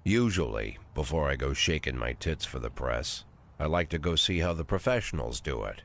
Usually, before I go shaking my tits for the press, I like to go see how the professionals do it.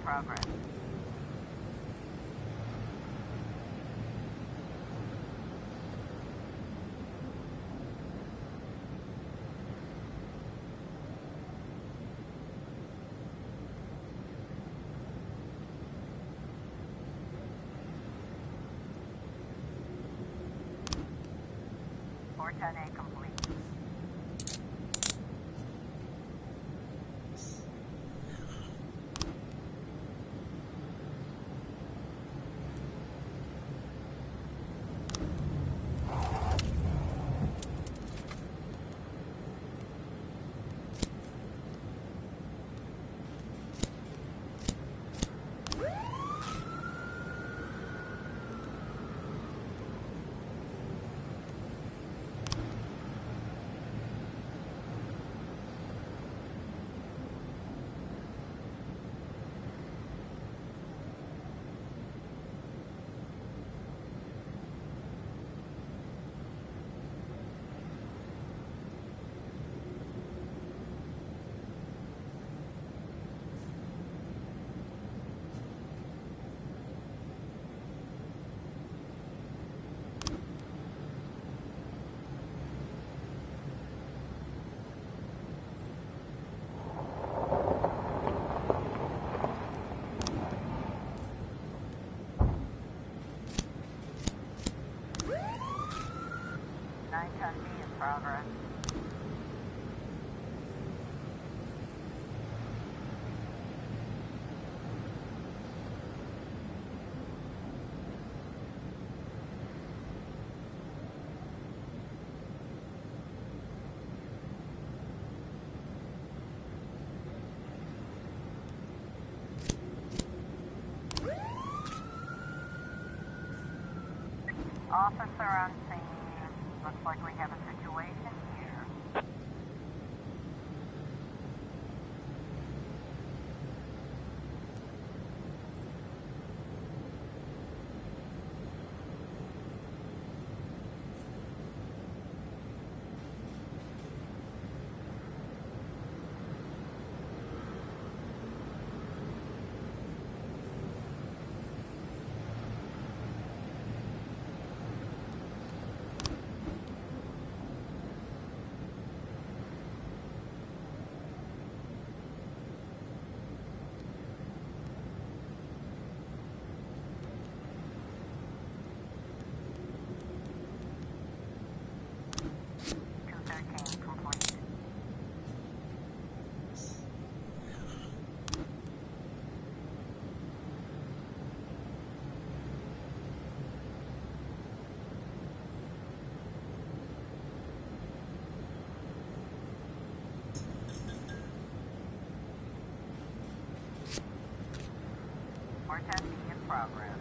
progress. Forton A complete. Ton B in progress. Officer on scene. Looks like we have a situation here. Forton B in progress.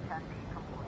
Ton B complete.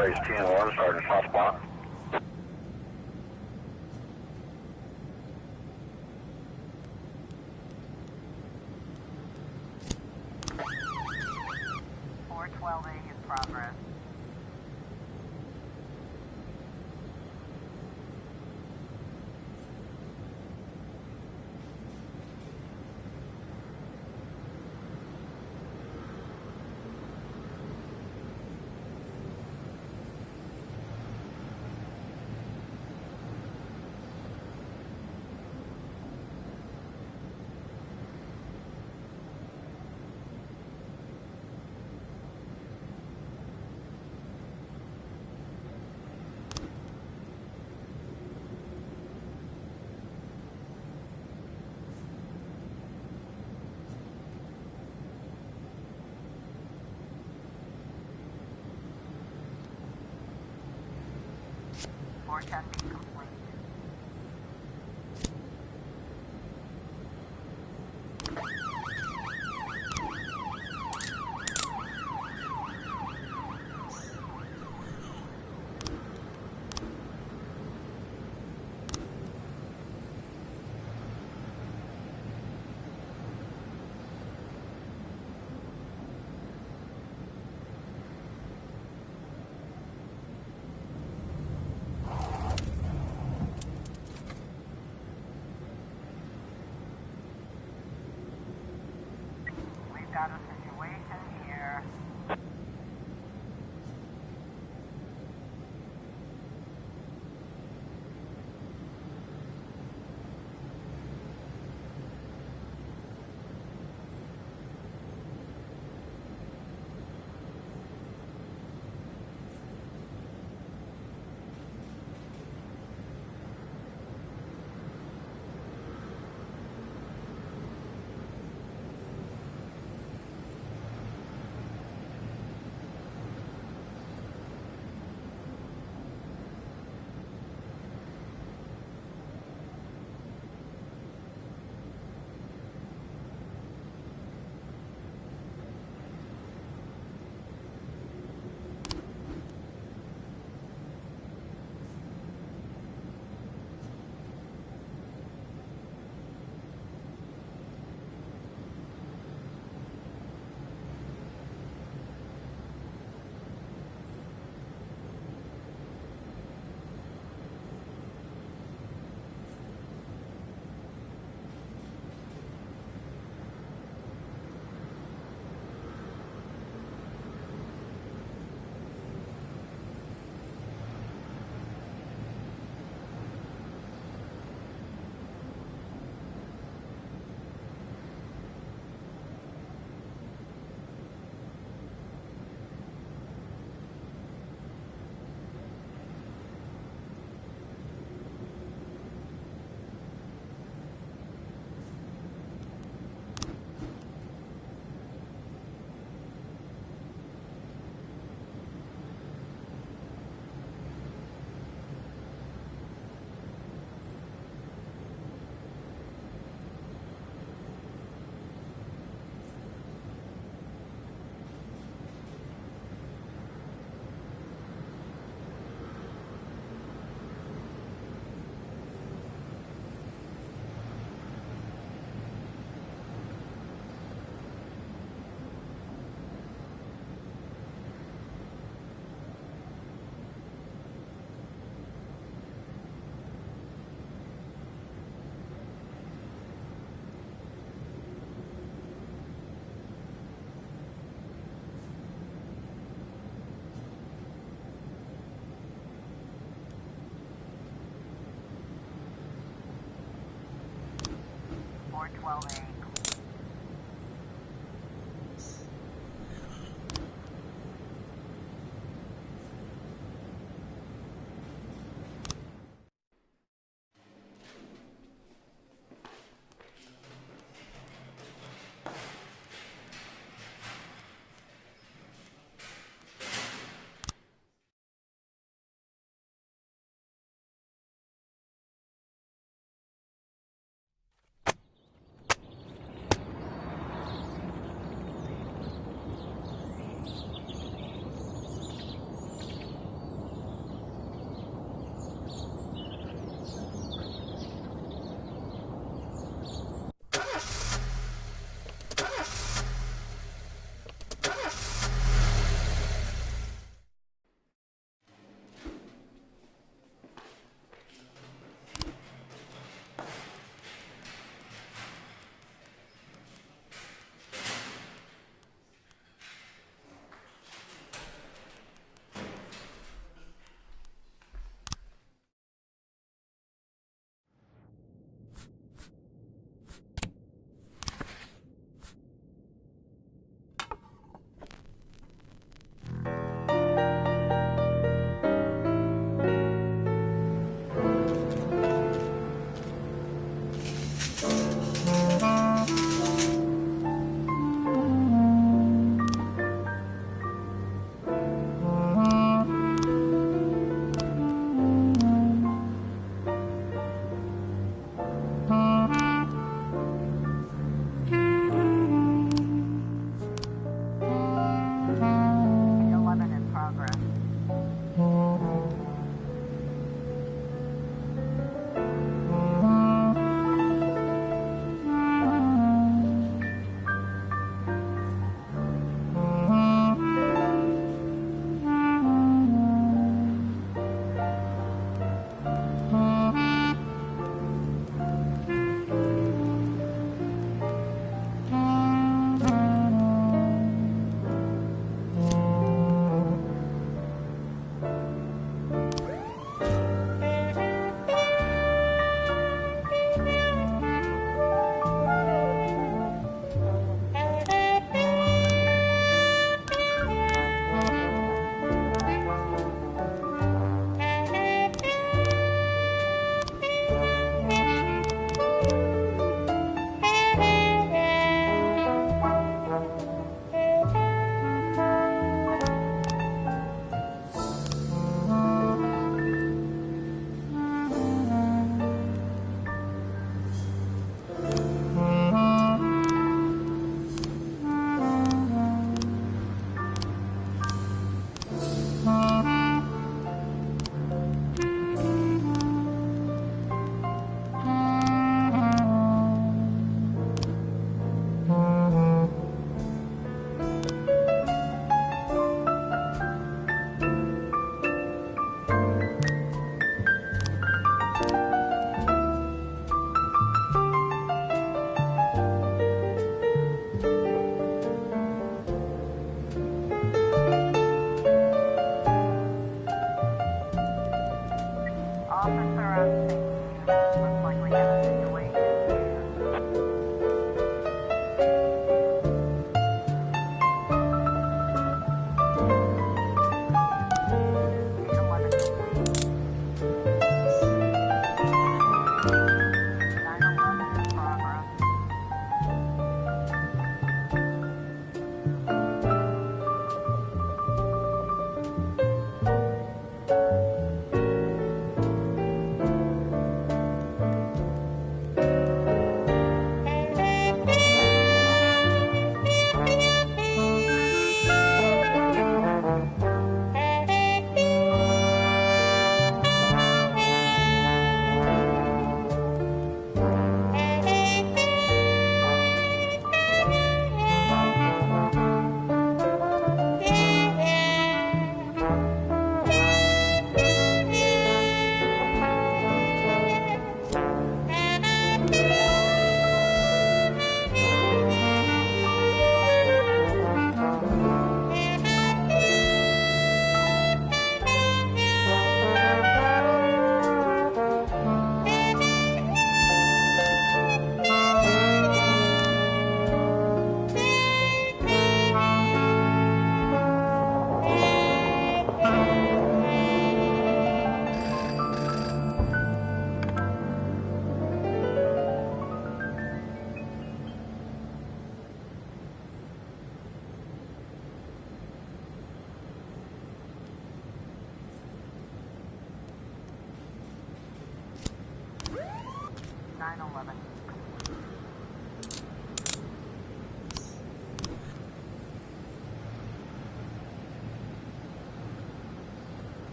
Airways TN1, Sergeant Southpaw. A in progress. Forecast complete. Got a situation here.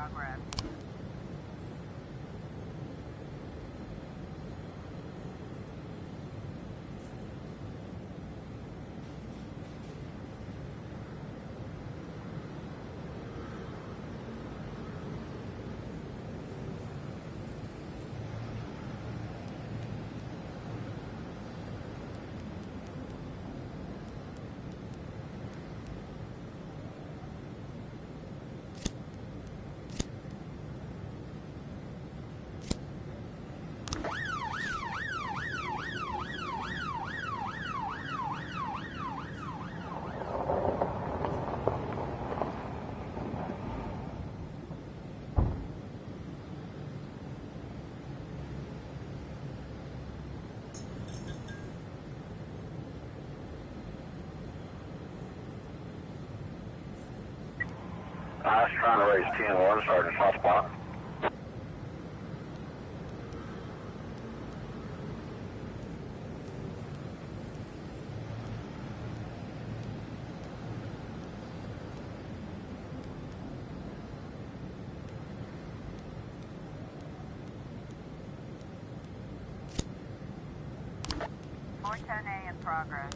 progress. I was trying to raise TN1, Sergeant Hotspot. A in progress.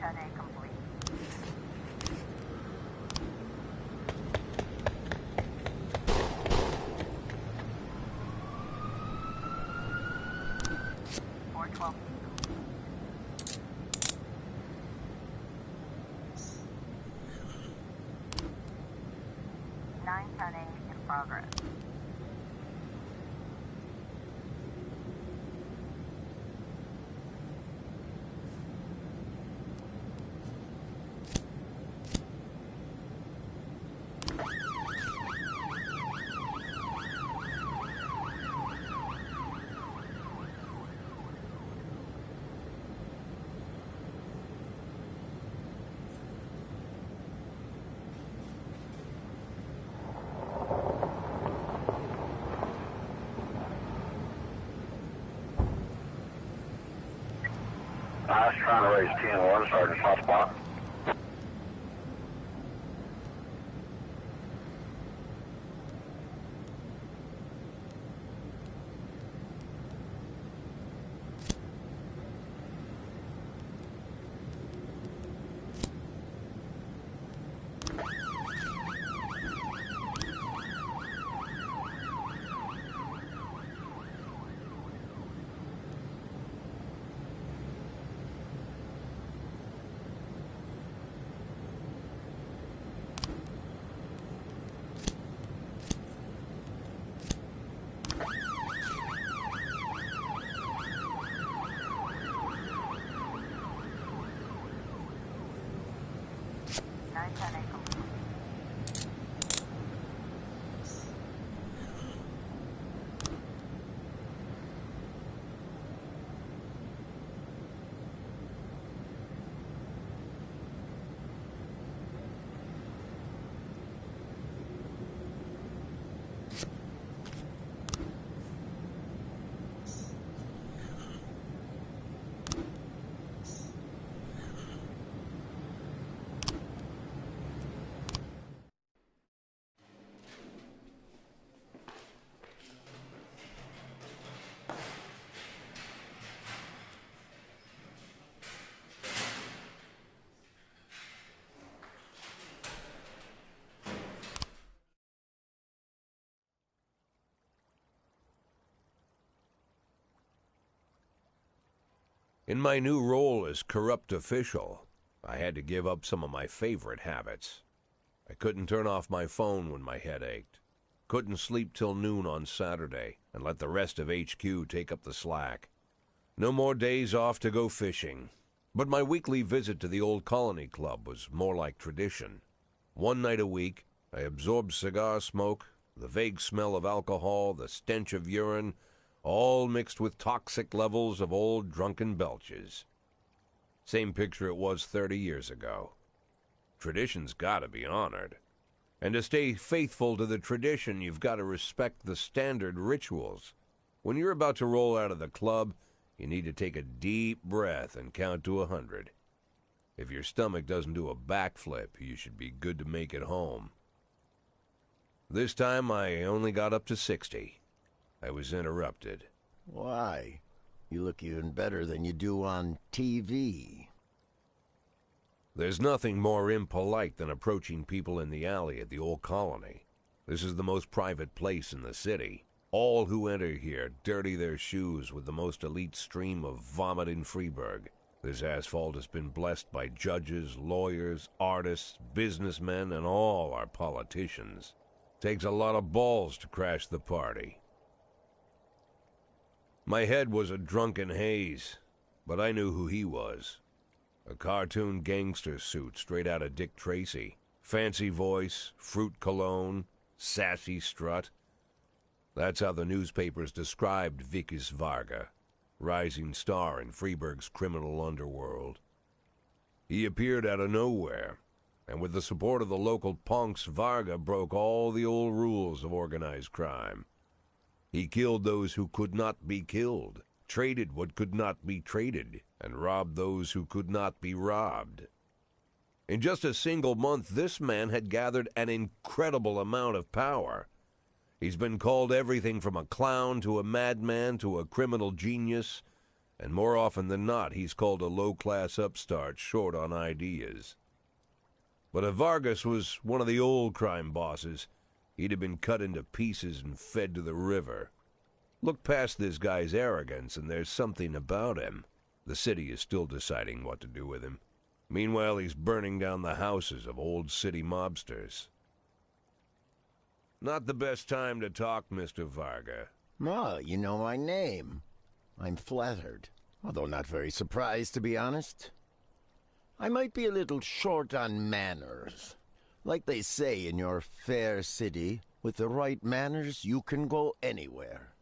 A complete. Four 12. 910A in progress. I was trying to raise TN1, Sergeant Hotspot. In my new role as corrupt official, I had to give up some of my favorite habits. I couldn't turn off my phone when my head ached. Couldn't sleep till noon on Saturday and let the rest of HQ take up the slack. No more days off to go fishing. But my weekly visit to the old Colony Club was more like tradition. One night a week, I absorbed cigar smoke, the vague smell of alcohol, the stench of urine, all mixed with toxic levels of old drunken belches. Same picture it was 30 years ago. Tradition's gotta be honored. And to stay faithful to the tradition, you've got to respect the standard rituals. When you're about to roll out of the club, you need to take a deep breath and count to 100. If your stomach doesn't do a backflip, you should be good to make it home. This time I only got up to 60. I was interrupted. Why? You look even better than you do on TV. There's nothing more impolite than approaching people in the alley at the old colony. This is the most private place in the city. All who enter here dirty their shoes with the most elite stream of vomit in Freeburg. This asphalt has been blessed by judges, lawyers, artists, businessmen, and all our politicians. Takes a lot of balls to crash the party. My head was a drunken haze, but I knew who he was. A cartoon gangster suit straight out of Dick Tracy. Fancy voice, fruit cologne, sassy strut. That's how the newspapers described Vikas Varga, rising star in Freeburg's criminal underworld. He appeared out of nowhere, and with the support of the local punks, Varga broke all the old rules of organized crime. He killed those who could not be killed, traded what could not be traded, and robbed those who could not be robbed. In just a single month, this man had gathered an incredible amount of power. He's been called everything from a clown to a madman to a criminal genius, and more often than not, he's called a low-class upstart short on ideas. But if Vargas was one of the old crime bosses, he'd have been cut into pieces and fed to the river. Look past this guy's arrogance, and there's something about him. The city is still deciding what to do with him. Meanwhile, he's burning down the houses of old city mobsters. Not the best time to talk, Mr. Varga. Oh, you know my name. I'm flattered, although not very surprised, to be honest. I might be a little short on manners. Like they say in your fair city, with the right manners, you can go anywhere.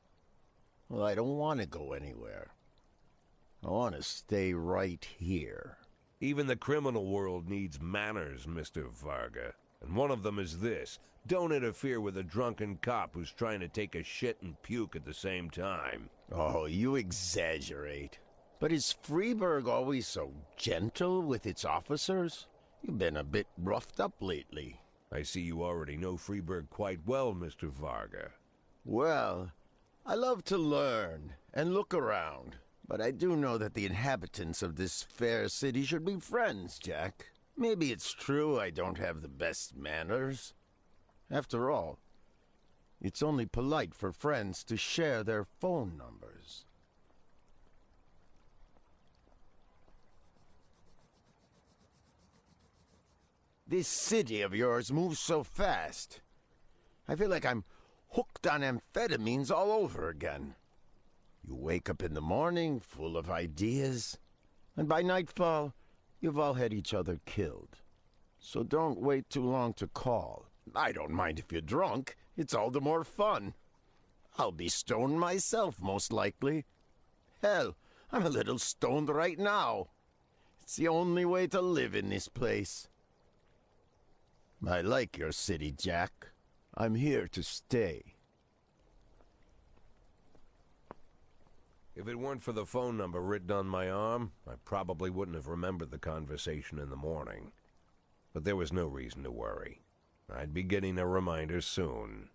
Well, I don't want to go anywhere. I want to stay right here. Even the criminal world needs manners, Mr. Varga. And one of them is this. Don't interfere with a drunken cop who's trying to take a shit and puke at the same time. Oh, you exaggerate. But is Freeburg always so gentle with its officers? You've been a bit roughed up lately. I see you already know Freeburg quite well, Mr. Varga. Well, I love to learn and look around. But I do know that the inhabitants of this fair city should be friends, Jack. Maybe it's true I don't have the best manners. After all, it's only polite for friends to share their phone numbers. This city of yours moves so fast. I feel like I'm hooked on amphetamines all over again. You wake up in the morning full of ideas, and by nightfall, you've all had each other killed. So don't wait too long to call. I don't mind if you're drunk. It's all the more fun. I'll be stoned myself, most likely. Hell, I'm a little stoned right now. It's the only way to live in this place. I like your city, Jack. I'm here to stay. If it weren't for the phone number written on my arm, I probably wouldn't have remembered the conversation in the morning. But there was no reason to worry. I'd be getting a reminder soon.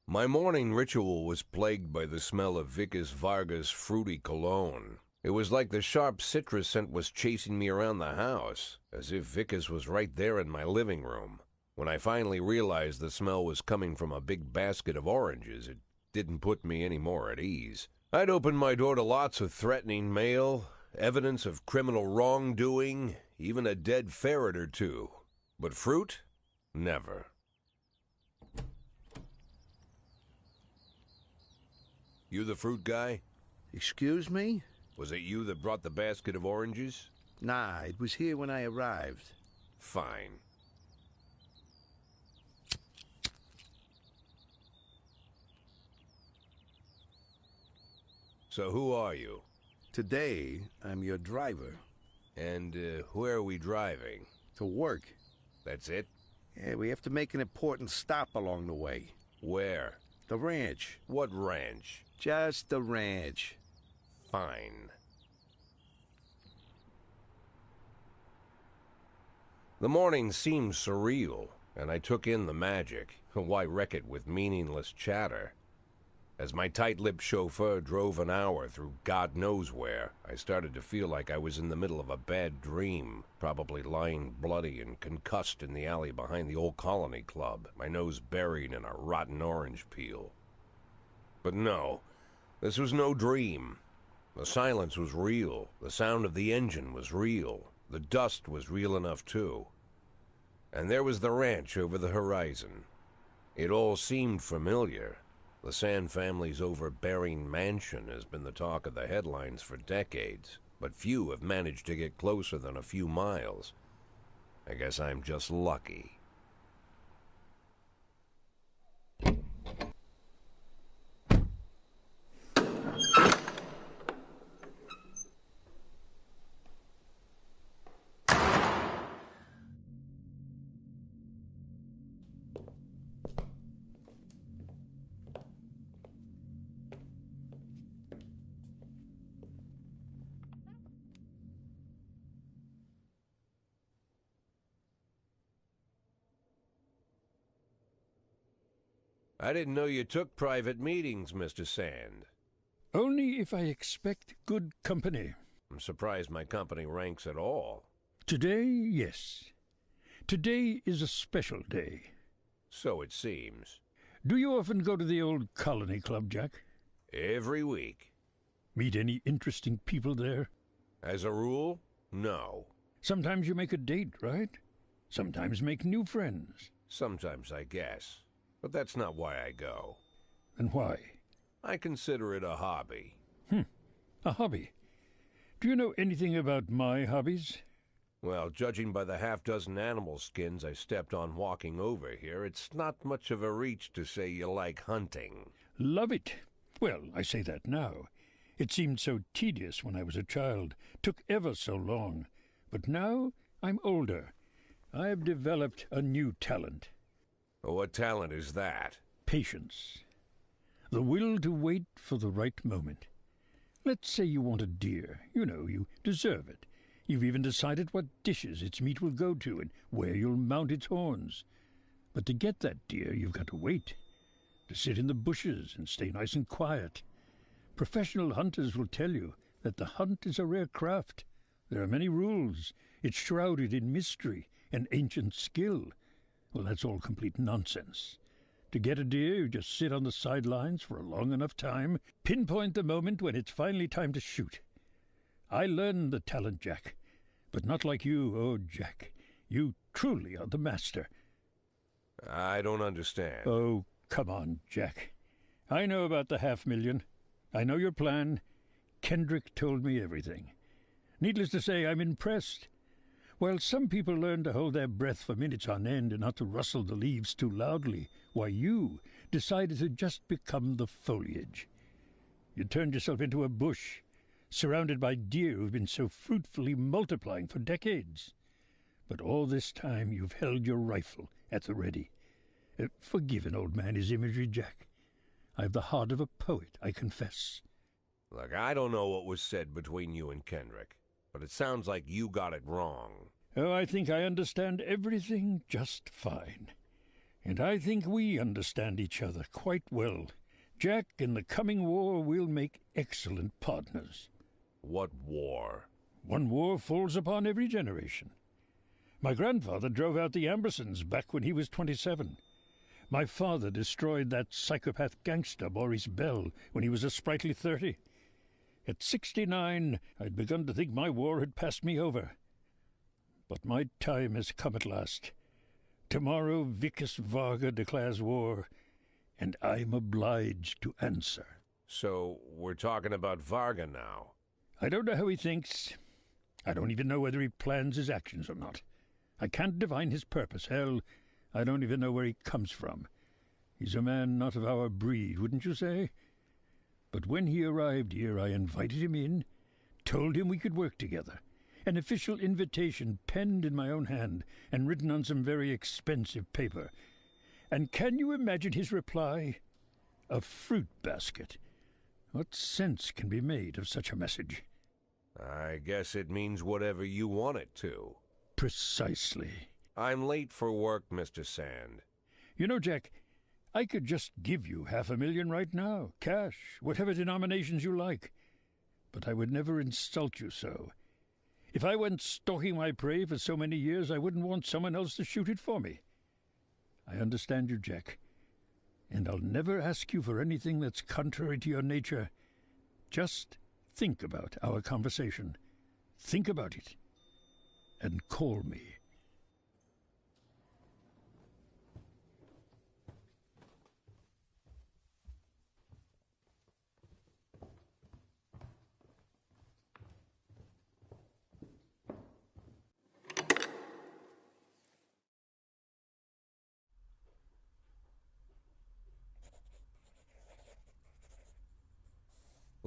My morning ritual was plagued by the smell of Vikas Varga's fruity cologne. It was like the sharp citrus scent was chasing me around the house, as if Vickers was right there in my living room. When I finally realized the smell was coming from a big basket of oranges, it didn't put me any more at ease. I'd opened my door to lots of threatening mail, evidence of criminal wrongdoing, even a dead ferret or two. But fruit? Never. You the fruit guy? Excuse me? Was it you that brought the basket of oranges? Nah, it was here when I arrived. Fine. So who are you? Today, I'm your driver. And where are we driving? To work. That's it? Yeah, we have to make an important stop along the way. Where? The ranch. What ranch? Just the ranch. Fine. The morning seemed surreal, and I took in the magic. Why wreck it with meaningless chatter? As my tight-lipped chauffeur drove an hour through God knows where, I started to feel like I was in the middle of a bad dream, probably lying bloody and concussed in the alley behind the old Colony Club, my nose buried in a rotten orange peel. But no, this was no dream. The silence was real. The sound of the engine was real. The dust was real enough, too. And there was the ranch over the horizon. It all seemed familiar. The Sand family's overbearing mansion has been the talk of the headlines for decades, but few have managed to get closer than a few miles. I guess I'm just lucky. I didn't know you took private meetings, Mr. Sand. Only if I expect good company. I'm surprised my company ranks at all. Today, yes. Today is a special day. So it seems. Do you often go to the old Colony Club, Jack? Every week. Meet any interesting people there? As a rule, no. Sometimes you make a date, right? Sometimes make new friends. Sometimes, I guess. But that's not why I go. And why? I consider it a hobby. A hobby. Do you know anything about my hobbies? Well, judging by the half-dozen animal skins I stepped on walking over here, it's not much of a reach to say you like hunting. Love it. Well, I say that now. It seemed so tedious when I was a child. Took ever so long. But now I'm older. I've developed a new talent. What talent is that? Patience. The will to wait for the right moment. Let's say you want a deer. You know, you deserve it. You've even decided what dishes its meat will go to and where you'll mount its horns. But to get that deer, you've got to wait. To sit in the bushes and stay nice and quiet. Professional hunters will tell you that the hunt is a rare craft. There are many rules. It's shrouded in mystery and ancient skill. Well, that's all complete nonsense. To get a deer, you just sit on the sidelines for a long enough time, pinpoint the moment when it's finally time to shoot. I learned the talent, Jack, but not like you, oh, Jack. You truly are the master. I don't understand. Oh, come on, Jack. I know about the 500,000. I know your plan. Kendrick told me everything. Needless to say, I'm impressed. While some people learn to hold their breath for minutes on end and not to rustle the leaves too loudly, why you decided to just become the foliage. You turned yourself into a bush, surrounded by deer who've been so fruitfully multiplying for decades. But all this time you've held your rifle at the ready. Forgive an old man his imagery, Jack. I've the heart of a poet, I confess. Look, I don't know what was said between you and Kendrick, but it sounds like you got it wrong. Oh, I think I understand everything just fine. And I think we understand each other quite well. Jack, in the coming war, we'll make excellent partners. What war? One war falls upon every generation. My grandfather drove out the Ambersons back when he was 27. My father destroyed that psychopath gangster Maurice Bell when he was a sprightly 30. At 69, I'd begun to think my war had passed me over. But my time has come at last. Tomorrow Vickis Varga declares war, and I'm obliged to answer. So, we're talking about Varga now. I don't know how he thinks. I don't even know whether he plans his actions or not. I can't divine his purpose. Hell, I don't even know where he comes from. He's a man not of our breed, wouldn't you say? But when he arrived here, I invited him in, told him we could work together. An official invitation penned in my own hand and written on some very expensive paper. And can you imagine his reply? A fruit basket. What sense can be made of such a message? I guess it means whatever you want it to. Precisely. I'm late for work, Mr. Sand. You know, Jack, I could just give you $500,000 right now, cash, whatever denominations you like. But I would never insult you so. If I went stalking my prey for so many years, I wouldn't want someone else to shoot it for me. I understand you, Jack, and I'll never ask you for anything that's contrary to your nature. Just think about our conversation. Think about it, and call me.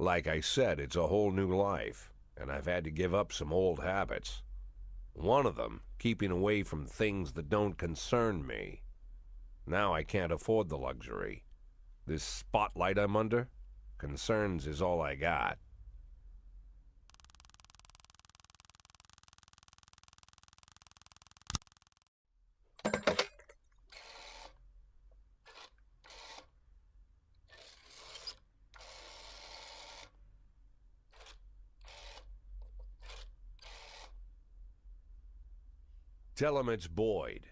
Like I said, it's a whole new life, and I've had to give up some old habits. One of them, keeping away from things that don't concern me. Now I can't afford the luxury. This spotlight I'm under, concerns is all I got. Tell him it's Boyd.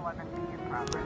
11B in progress.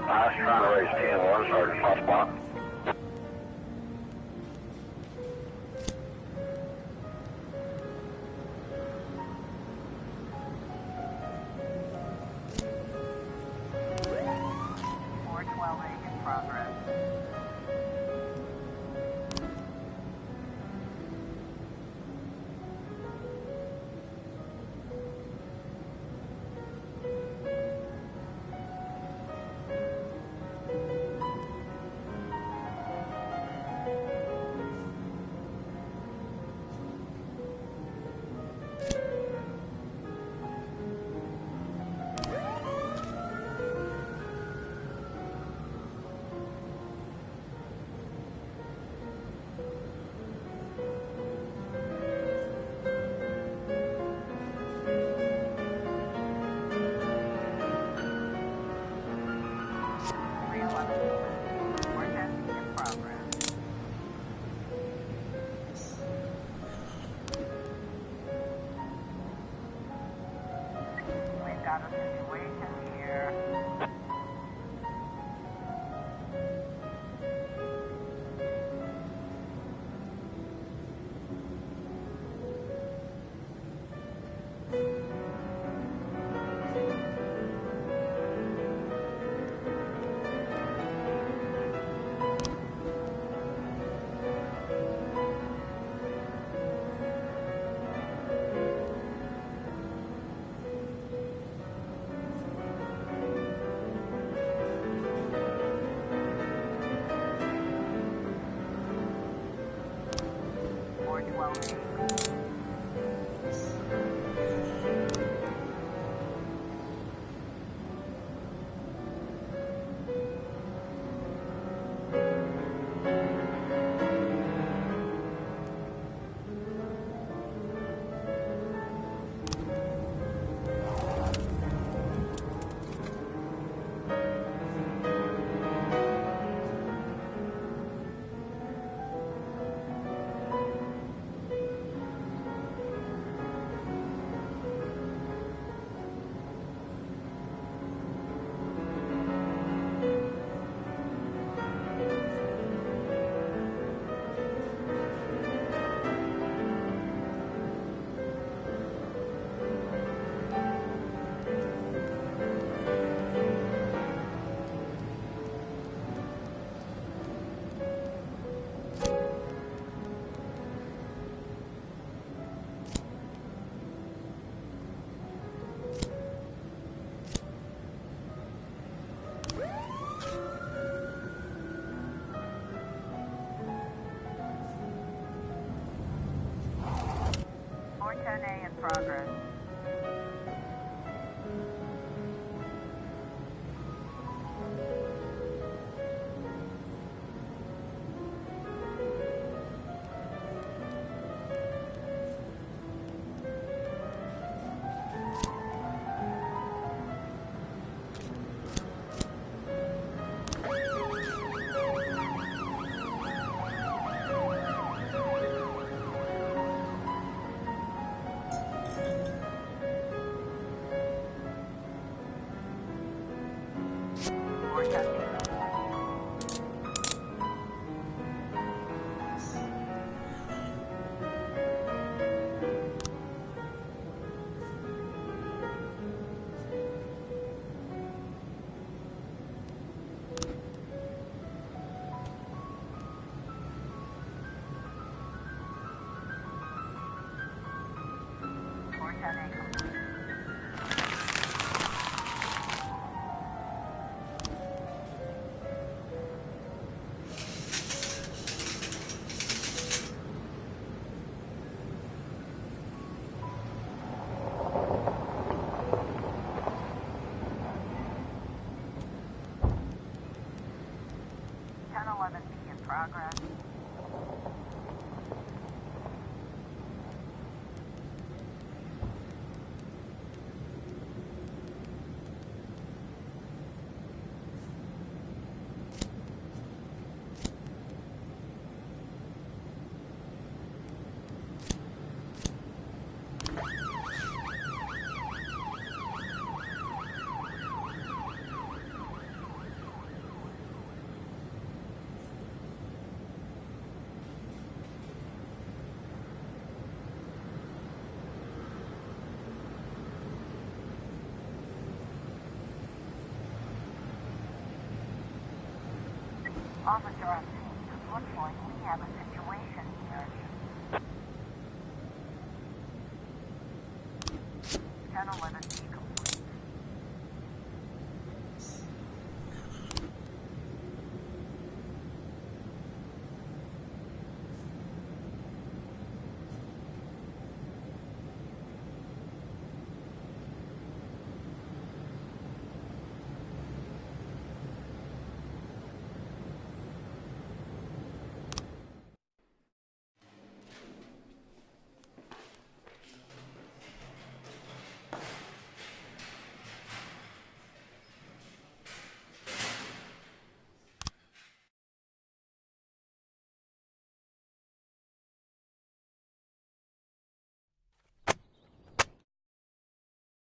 Nice, trying to raise 10-1, Sergeant, hot spot. Four 12A in progress. We've got a situation here. Four 12A. Four 10A in progress. 11A complete. Ten 11B in progress. Officer on scene, it looks like we have a situation here. 1011B complete.